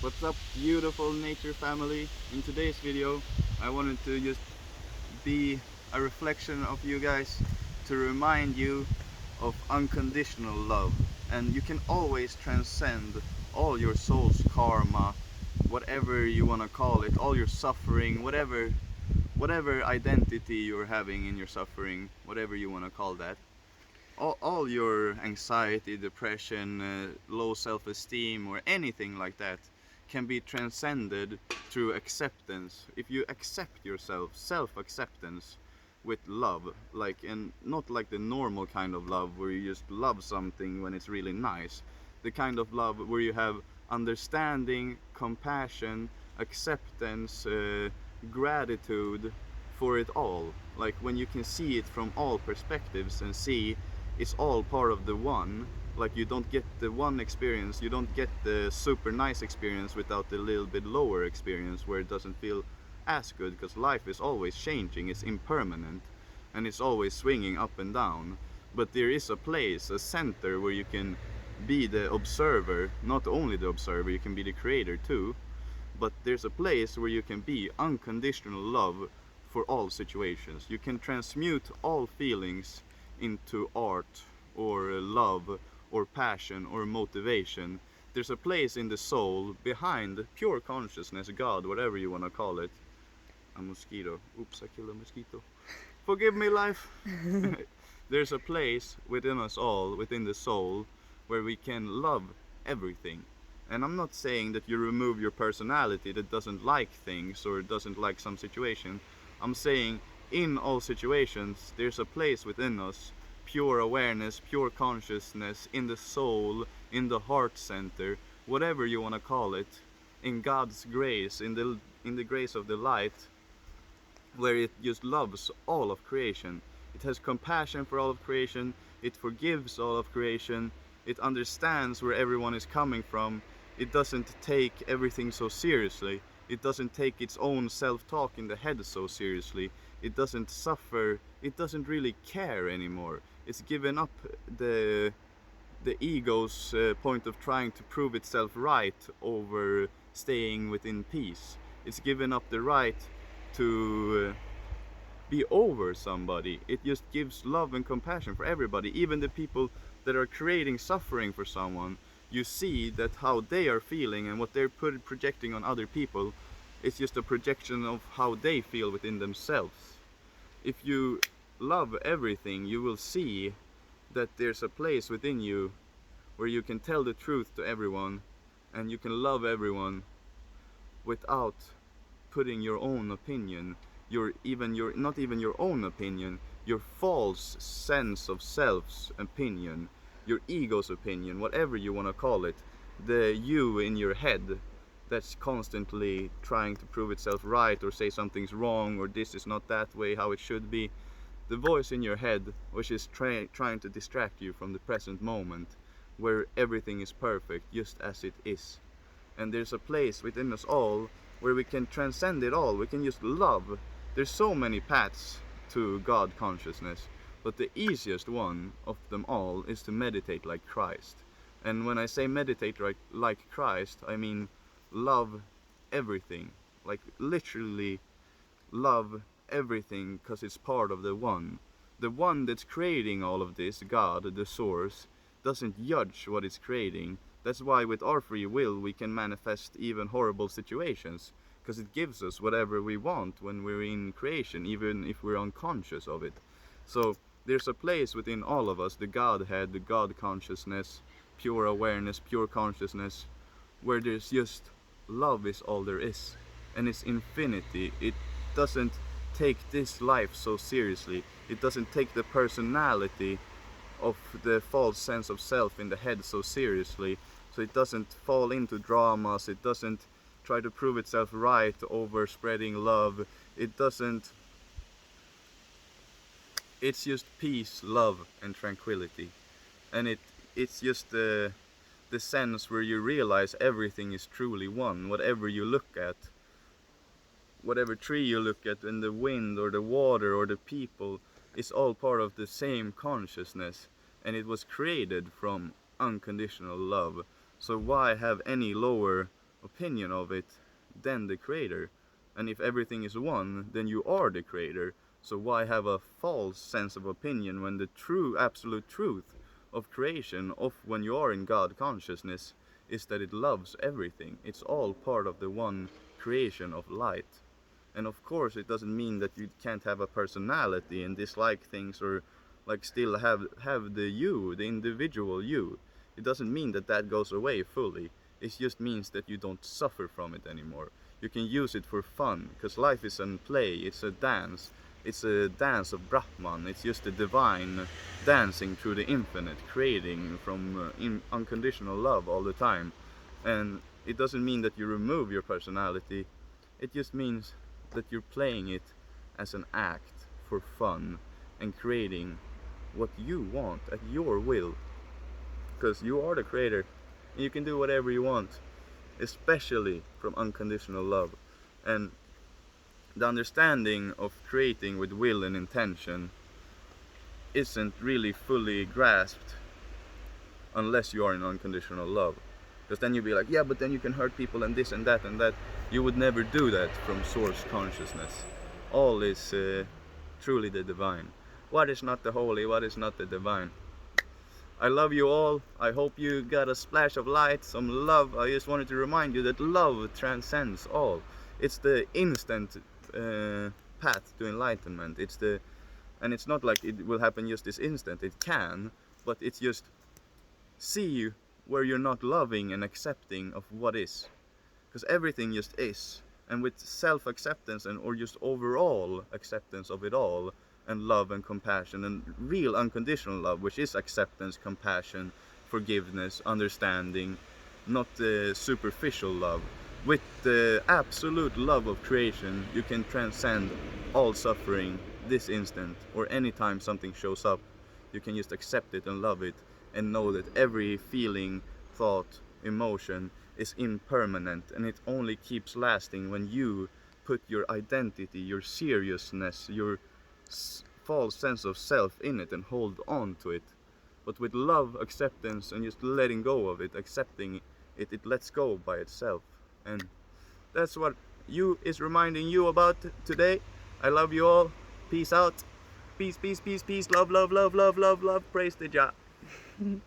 What's up, beautiful nature family? In today's video I wanted to just be a reflection of you guys, to remind you of unconditional love. And you can always transcend all your soul's karma, whatever you want to call it, all your suffering, whatever identity you're having in your suffering, whatever you want to call that. All your anxiety, depression, low self-esteem, or anything like that can be transcended through acceptance. If you accept yourself, self-acceptance with love, and not like the normal kind of love where you just love something when it's really nice. The kind of love where you have understanding, compassion, acceptance, gratitude for it all. Like when you can see it from all perspectives and see it's all part of the one. Like you don't get the one experience, you don't get the super nice experience without the little bit lower experience where it doesn't feel as good, because life is always changing, it's impermanent, and it's always swinging up and down. But there is a place, a center, where you can be the observer. Not only the observer, you can be the creator too. But there's a place where you can be unconditional love for all situations. You can transmute all feelings into art or love or passion or motivation. There's a place in the soul behind pure consciousness, God, whatever you want to call it. A mosquito. Oops, I killed a mosquito. Forgive me, life. There's a place within us all, within the soul, where we can love everything. And I'm not saying that you remove your personality that doesn't like things or doesn't like some situation. I'm saying in all situations there's a place within us, pure awareness, pure consciousness, in the soul, in the heart center, whatever you want to call it, in God's grace, in the grace of the light, where it just loves all of creation. It has compassion for all of creation, it forgives all of creation, it understands where everyone is coming from. It doesn't take everything so seriously. It doesn't take its own self-talk in the head so seriously. It doesn't suffer. It doesn't really care anymore. It's given up the ego's point of trying to prove itself right over staying within peace. It's given up the right to be over somebody. It just gives love and compassion for everybody, even the people that are creating suffering for someone. You see that how they are feeling and what they're projecting on other people is just a projection of how they feel within themselves. If you love everything, you will see that there's a place within you where you can tell the truth to everyone and you can love everyone without putting your own opinion, not even your own opinion, your false sense of self's opinion, your ego's opinion, whatever you want to call it, the you in your head that's constantly trying to prove itself right or say something's wrong or this is not that way how it should be. The voice in your head which is trying to distract you from the present moment where everything is perfect just as it is. And there's a place within us all where we can transcend it all. We can just love. There's so many paths to God consciousness, but the easiest one of them all is to meditate like Christ. And when I say meditate like Christ, I mean love everything. Like literally love everything, because it's part of the one. The one that's creating all of this, God, the source, doesn't judge what it's creating. That's why with our free will we can manifest even horrible situations, because it gives us whatever we want when we're in creation, even if we're unconscious of it. So there's a place within all of us, the Godhead, the God consciousness, pure awareness, pure consciousness, where there's just love is all there is. And it's infinity. It doesn't take this life so seriously. It doesn't take the personality of the false sense of self in the head so seriously. So it doesn't fall into dramas. It doesn't try to prove itself right over spreading love. It doesn't. It's just peace, love, and tranquility. And it's just the sense where you realize everything is truly one. Whatever you look at, whatever tree you look at, and the wind or the water or the people, is all part of the same consciousness, and it was created from unconditional love. So why have any lower opinion of it than the creator. And if everything is one, then you are the creator. So why have a false sense of opinion when the true absolute truth of creation, of when you are in God consciousness, is that it loves everything. It's all part of the one creation of light. And of course it doesn't mean that you can't have a personality and dislike things, or like still have the you, the individual you. It doesn't mean that that goes away fully. It just means that you don't suffer from it anymore. You can use it for fun, because life is a play, it's a dance. It's a dance of Brahman. It's just the divine dancing through the infinite, creating from unconditional love all the time. And it doesn't mean that you remove your personality. It just means that you're playing it as an act for fun and creating what you want at your will. Because you are the creator and you can do whatever you want, especially from unconditional love. And the understanding of creating with will and intention isn't really fully grasped unless you are in unconditional love. Because then you'll be like, yeah, but then you can hurt people and this and that and that. You would never do that from source consciousness. All is truly the divine. What is not the holy, what is not the divine? I love you all. I hope you got a splash of light, some love. I just wanted to remind you that love transcends all. It's the instant path to enlightenment. And it's not like it will happen just this instant. It can, but it's just see where you're not loving and accepting of what is, because everything just is. And with self-acceptance and or just overall acceptance of it all, and love and compassion and real unconditional love, which is acceptance, compassion, forgiveness, understanding, not the superficial love. With the absolute love of creation, you can transcend all suffering this instant, or anytime something shows up. You can just accept it and love it, and know that every feeling, thought, emotion is impermanent, and it only keeps lasting when you put your identity, your seriousness, your false sense of self in it and hold on to it. But with love, acceptance, and just letting go of it, accepting it, it lets go by itself. And that's what you is reminding you about today. I love you all. Peace out. Peace, peace, peace, peace. Love, love, love, love, love, love. Praise the Jah.